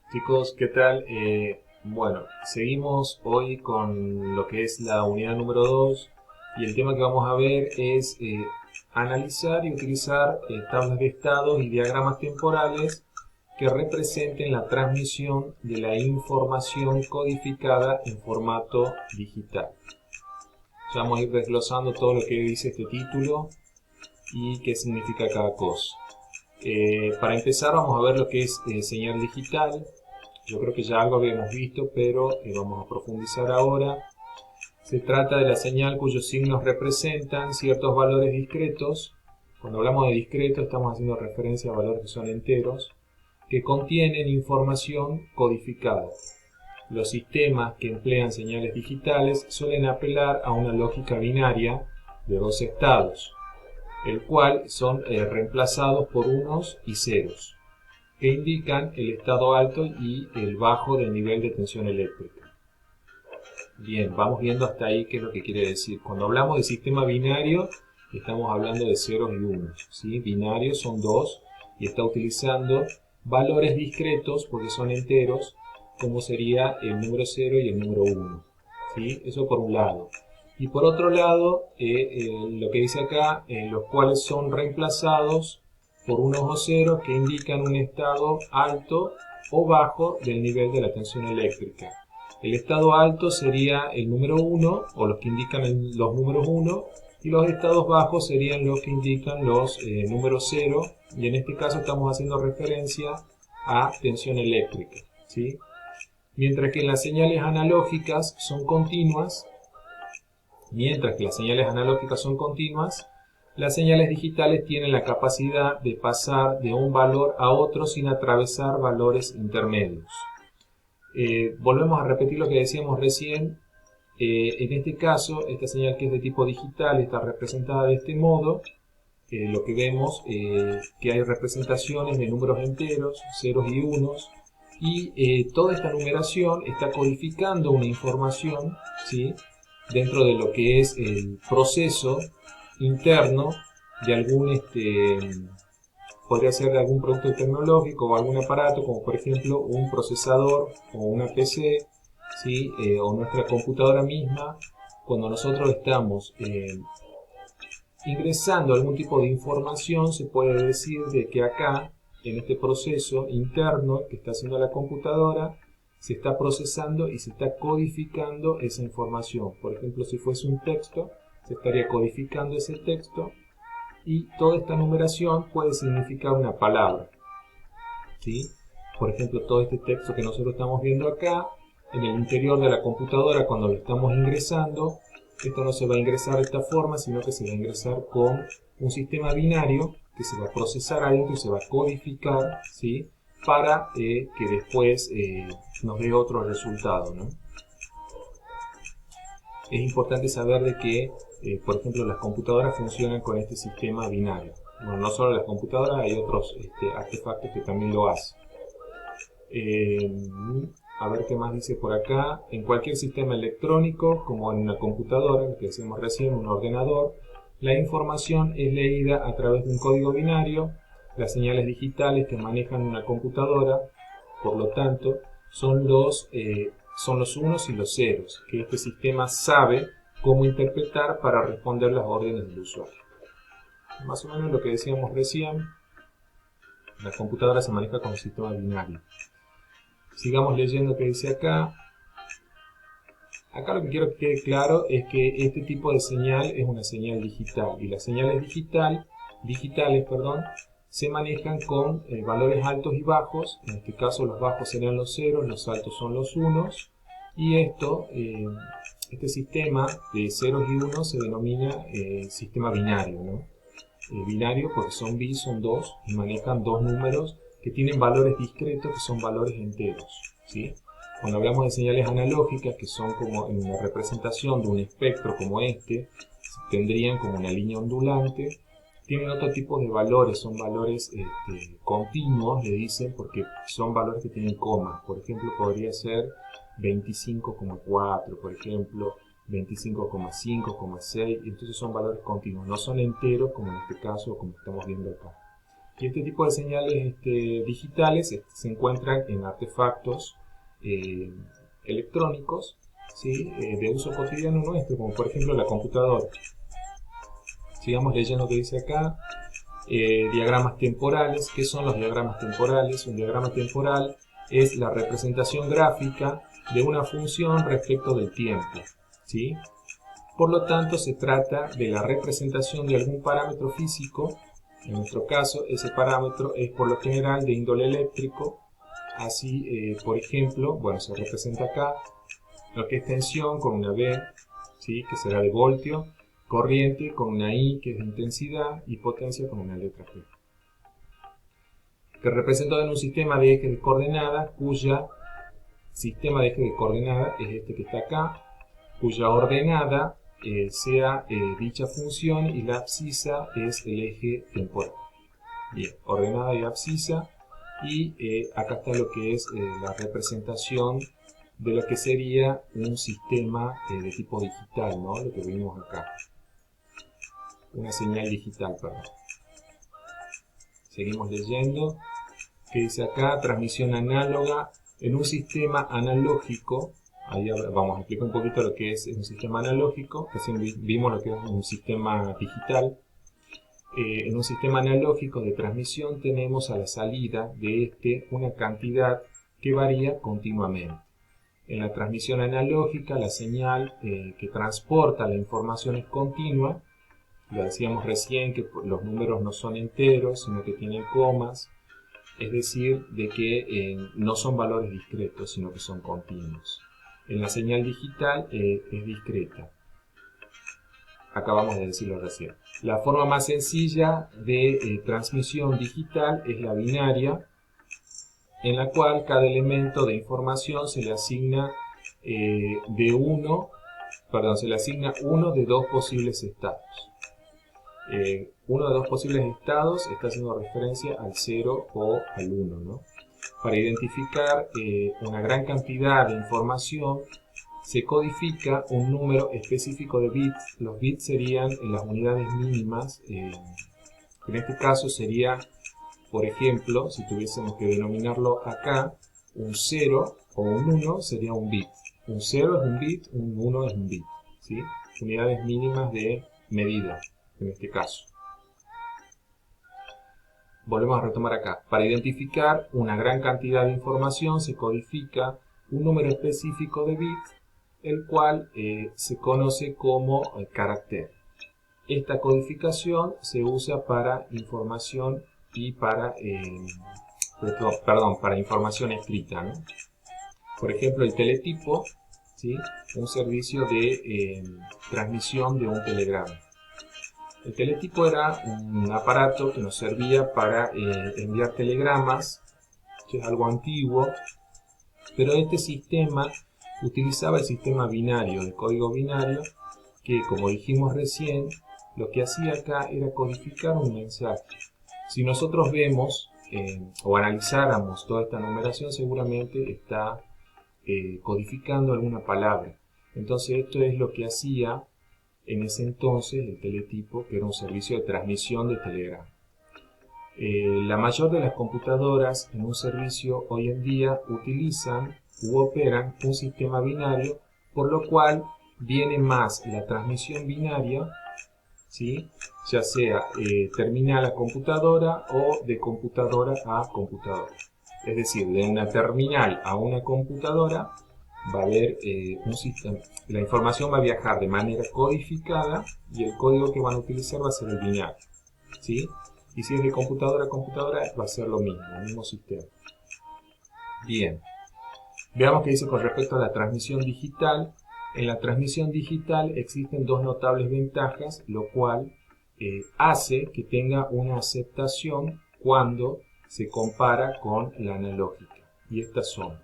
Chicos, ¿qué tal? Bueno, seguimos hoy con lo que es la unidad número 2 y el tema que vamos a ver es analizar y utilizar tablas de estados y diagramas temporales que representen la transmisión de la información codificada en formato digital. Ya vamos a ir desglosando todo lo que dice este título y qué significa cada cosa. Para empezar vamos a ver lo que es señal digital. Yo creo que ya algo habíamos visto, pero vamos a profundizar ahora. Se trata de la señal cuyos signos representan ciertos valores discretos. Cuando hablamos de discretos estamos haciendo referencia a valores que son enteros, que contienen información codificada. Los sistemas que emplean señales digitales suelen apelar a una lógica binaria de dos estados, el cual son reemplazados por unos y ceros, que indican el estado alto y el bajo del nivel de tensión eléctrica. Bien, vamos viendo hasta ahí qué es lo que quiere decir. Cuando hablamos de sistema binario, estamos hablando de ceros y unos, ¿sí? Binarios son dos y está utilizando valores discretos porque son enteros, como sería el número 0 y el número 1. ¿Sí? Eso por un lado. Y por otro lado, lo que dice acá, los cuales son reemplazados por unos o ceros que indican un estado alto o bajo del nivel de la tensión eléctrica. El estado alto sería el número 1 o los que indican los números 1 y los estados bajos serían los que indican los números 0 y en este caso estamos haciendo referencia a tensión eléctrica, ¿sí? Mientras que las señales analógicas son continuas, las señales digitales tienen la capacidad de pasar de un valor a otro sin atravesar valores intermedios. Volvemos a repetir lo que decíamos recién. En este caso, esta señal que es de tipo digital está representada de este modo. Lo que vemos que hay representaciones de números enteros, ceros y unos, y toda esta numeración está codificando una información, ¿sí?, dentro de lo que es el proceso interno de algún, podría ser de algún producto tecnológico o algún aparato, como por ejemplo un procesador o una PC, ¿sí?, o nuestra computadora misma. Cuando nosotros estamos ingresando algún tipo de información, se puede decir de que acá, en este proceso interno que está haciendo la computadora, se está procesando y se está codificando esa información. Por ejemplo, si fuese un texto, se estaría codificando ese texto y toda esta numeración puede significar una palabra, ¿sí? Por ejemplo, todo este texto que nosotros estamos viendo acá, en el interior de la computadora, cuando lo estamos ingresando, esto no se va a ingresar de esta forma, sino que se va a ingresar con un sistema binario que se va a procesar adentro y se va a codificar, ¿sí?, para que después nos dé otro resultado, ¿no? Es importante saber de que, por ejemplo, las computadoras funcionan con este sistema binario. Bueno, no solo las computadoras, hay otros artefactos que también lo hacen. A ver qué más dice por acá. En cualquier sistema electrónico, como en una computadora, lo que decíamos recién, un ordenador, la información es leída a través de un código binario. Las señales digitales que manejan una computadora, por lo tanto, son los unos y los ceros, que este sistema sabe cómo interpretar para responder las órdenes del usuario. Más o menos lo que decíamos recién, la computadora se maneja con un sistema binario. Sigamos leyendo lo que dice acá. Acá lo que quiero que quede claro es que este tipo de señal es una señal digital y las señales digitales, se manejan con valores altos y bajos. En este caso los bajos serían los ceros, los altos son los unos, y este sistema de ceros y unos se denomina sistema binario, ¿no? Binario porque son bits, son dos, y manejan dos números que tienen valores discretos, que son valores enteros, ¿sí? Cuando hablamos de señales analógicas, que son como en una representación de un espectro como este, tendrían como una línea ondulante, tienen otro tipo de valores, son valores continuos, le dicen, porque son valores que tienen comas. Por ejemplo, podría ser 25,4, por ejemplo, 25,5,6, entonces son valores continuos, no son enteros como en este caso, como estamos viendo acá. Y este tipo de señales digitales se encuentran en artefactos electrónicos, ¿sí? De uso cotidiano nuestro, como por ejemplo la computadora. Sigamos leyendo lo que dice acá. Diagramas temporales. ¿Qué son los diagramas temporales? Un diagrama temporal es la representación gráfica de una función respecto del tiempo, ¿sí? Por lo tanto, se trata de la representación de algún parámetro físico. En nuestro caso, ese parámetro es por lo general de índole eléctrico. Así, por ejemplo, bueno, se representa acá lo que es tensión con una V, ¿sí? Que será de voltio, corriente con una I, que es de intensidad, y potencia con una letra P. Que representado en un sistema de ejes de coordenadas, cuya sistema de ejes de coordenadas es este que está acá, cuya ordenada sea dicha función y la abscisa es el eje temporal. Bien, ordenada y abscisa, y acá está lo que es la representación de lo que sería un sistema de tipo digital, ¿no? Lo que vimos acá. Una señal digital, perdón. Seguimos leyendo. ¿Qué dice acá? Transmisión análoga en un sistema analógico. Ahí vamos a explicar un poquito lo que es un sistema analógico. Recién vimos lo que es un sistema digital. En un sistema analógico de transmisión tenemos a la salida de una cantidad que varía continuamente. En la transmisión analógica, la señal que transporta la información es continua. Lo decíamos recién que los números no son enteros, sino que tienen comas. Es decir, de que no son valores discretos, sino que son continuos. En la señal digital es discreta. Acabamos de decirlo recién. La forma más sencilla de transmisión digital es la binaria, en la cual cada elemento de información se le asigna uno de dos posibles estados. Uno de dos posibles estados está haciendo referencia al 0 o al 1, ¿no? Para identificar una gran cantidad de información se codifica un número específico de bits. Los bits serían las unidades mínimas. En este caso sería, por ejemplo, si tuviésemos que denominarlo acá, un 0 o un 1 sería un bit. Un 0 es un bit, un 1 es un bit, ¿sí? Unidades mínimas de medida, en este caso. Volvemos a retomar acá. Para identificar una gran cantidad de información se codifica un número específico de bits, el cual se conoce como carácter. Esta codificación se usa para información y para información escrita, ¿no? Por ejemplo, el teletipo, ¿sí? Un servicio de transmisión de un telegrama. El teletipo era un aparato que nos servía para enviar telegramas, que es algo antiguo, pero este sistema utilizaba el sistema binario, de código binario, que como dijimos recién, lo que hacía acá era codificar un mensaje. Si nosotros vemos o analizáramos toda esta numeración, seguramente está codificando alguna palabra. Entonces esto es lo que hacía en ese entonces el teletipo, que era un servicio de transmisión de telegrama. La mayor de las computadoras en un servicio hoy en día utilizan u operan un sistema binario, por lo cual viene más la transmisión binaria, ¿sí? Ya sea terminal a computadora o de computadora a computadora. Es decir, de una terminal a una computadora va a haber un sistema. La información va a viajar de manera codificada y el código que van a utilizar va a ser el binario, ¿sí? Y si es de computadora a computadora va a ser lo mismo, el mismo sistema. Bien, veamos qué dice con respecto a la transmisión digital. En la transmisión digital existen dos notables ventajas, lo cual hace que tenga una aceptación cuando se compara con la analógica. Y estas son.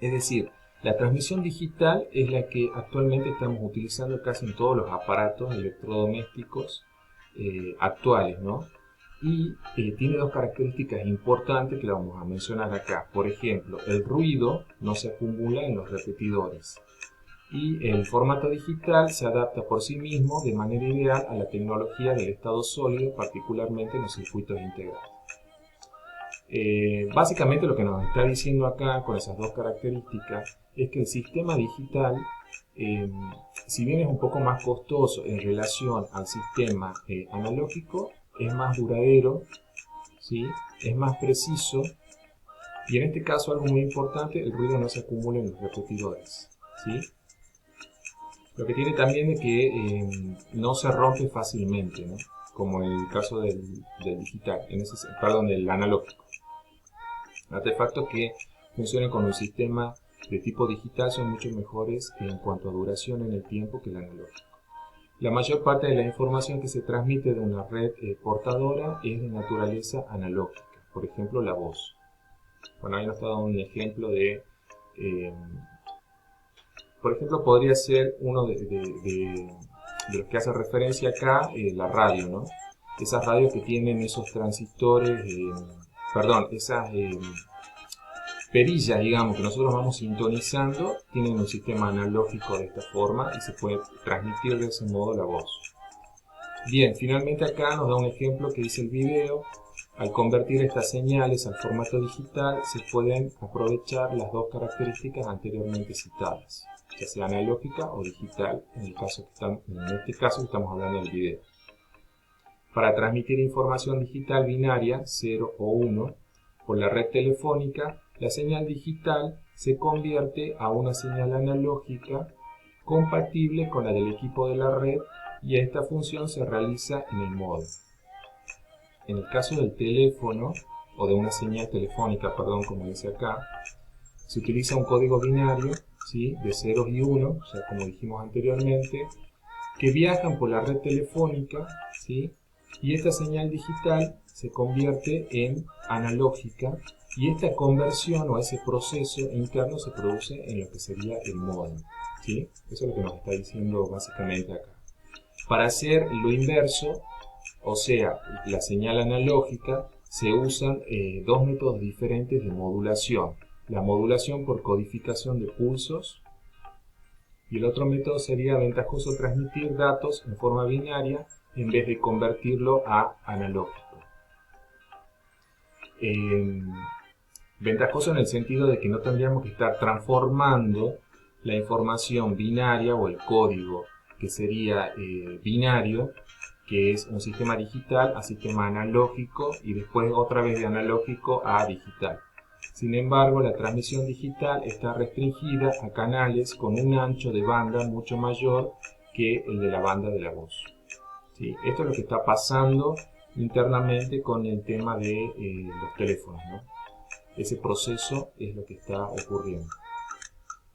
Es decir, la transmisión digital es la que actualmente estamos utilizando casi en todos los aparatos electrodomésticos actuales, ¿no? Y tiene dos características importantes que las vamos a mencionar acá. Por ejemplo, el ruido no se acumula en los repetidores. y el formato digital se adapta por sí mismo de manera ideal a la tecnología del estado sólido, particularmente en los circuitos integrados. Básicamente lo que nos está diciendo acá con esas dos características es que el sistema digital, si bien es un poco más costoso en relación al sistema analógico, es más duradero, ¿sí? Es más preciso, y en este caso algo muy importante, el ruido no se acumula en los repetidores, ¿sí? Lo que tiene también es que no se rompe fácilmente, ¿no? Como en el caso del digital, del analógico. Artefactos que funcionen con un sistema de tipo digital son mucho mejores en cuanto a duración en el tiempo que el analógico. La mayor parte de la información que se transmite de una red portadora es de naturaleza analógica, por ejemplo la voz. Bueno, ahí nos está dando un ejemplo de, por ejemplo, podría ser uno de los que hace referencia acá, la radio, ¿no? Esas radios que tienen esos transistores, esas perillas, digamos, que nosotros vamos sintonizando, tienen un sistema analógico de esta forma y se puede transmitir de ese modo la voz. Bien, finalmente acá nos da un ejemplo que dice el video. Al convertir estas señales al formato digital se pueden aprovechar las dos características anteriormente citadas, ya sea analógica o digital, en este caso estamos hablando del video. Para transmitir información digital binaria, 0 o 1, por la red telefónica, la señal digital se convierte a una señal analógica compatible con la del equipo de la red y esta función se realiza en el módem. En el caso del teléfono, o de una señal telefónica, como dice acá, se utiliza un código binario, ¿sí?, de ceros y unos, o sea, como dijimos anteriormente, que viajan por la red telefónica, ¿sí?, y esta señal digital se convierte en analógica y esta conversión o ese proceso interno se produce en lo que sería el módem, ¿sí? Eso es lo que nos está diciendo básicamente acá. Para hacer lo inverso, o sea, la señal analógica, se usan dos métodos diferentes de modulación. La modulación por codificación de pulsos y el otro método sería ventajoso transmitir datos en forma binaria en vez de convertirlo a analógico. Ventajoso en el sentido de que no tendríamos que estar transformando la información binaria o el código que sería binario, que es un sistema digital, a sistema analógico y después otra vez de analógico a digital. Sin embargo, la transmisión digital está restringida a canales con un ancho de banda mucho mayor que el de la banda de la voz. ¿Sí? Esto es lo que está pasando internamente con el tema de los teléfonos, ¿no? Ese proceso es lo que está ocurriendo.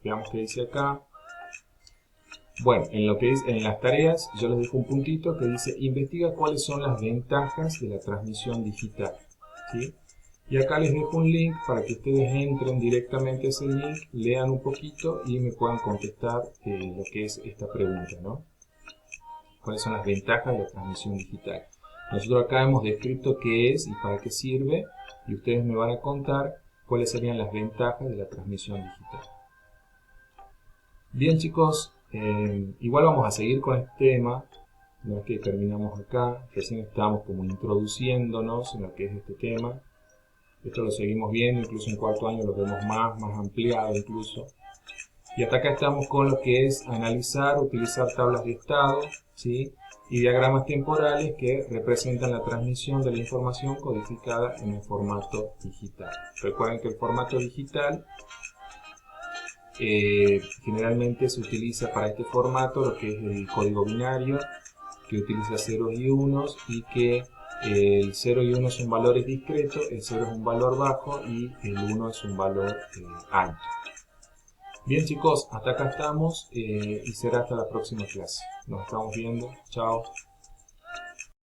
Veamos qué dice acá. Bueno, en las tareas yo les dejo un puntito que dice investiga cuáles son las ventajas de la transmisión digital, ¿sí? Y acá les dejo un link para que ustedes entren directamente a ese link, lean un poquito y me puedan contestar lo que es esta pregunta, ¿no? ¿Cuáles son las ventajas de la transmisión digital? Nosotros acá hemos descrito qué es y para qué sirve y ustedes me van a contar cuáles serían las ventajas de la transmisión digital. Bien chicos, igual vamos a seguir con este tema, no es que terminamos acá, recién estamos como introduciéndonos en lo que es este tema. Esto lo seguimos viendo, incluso en cuarto año lo vemos más ampliado incluso. Y hasta acá estamos con lo que es analizar, utilizar tablas de estado, ¿sí?, y diagramas temporales que representan la transmisión de la información codificada en el formato digital. Recuerden que el formato digital generalmente se utiliza para este formato lo que es el código binario, que utiliza ceros y unos y que el 0 y 1 son valores discretos, el 0 es un valor bajo y el 1 es un valor alto. Bien chicos, hasta acá estamos y será hasta la próxima clase. Nos estamos viendo. Chao.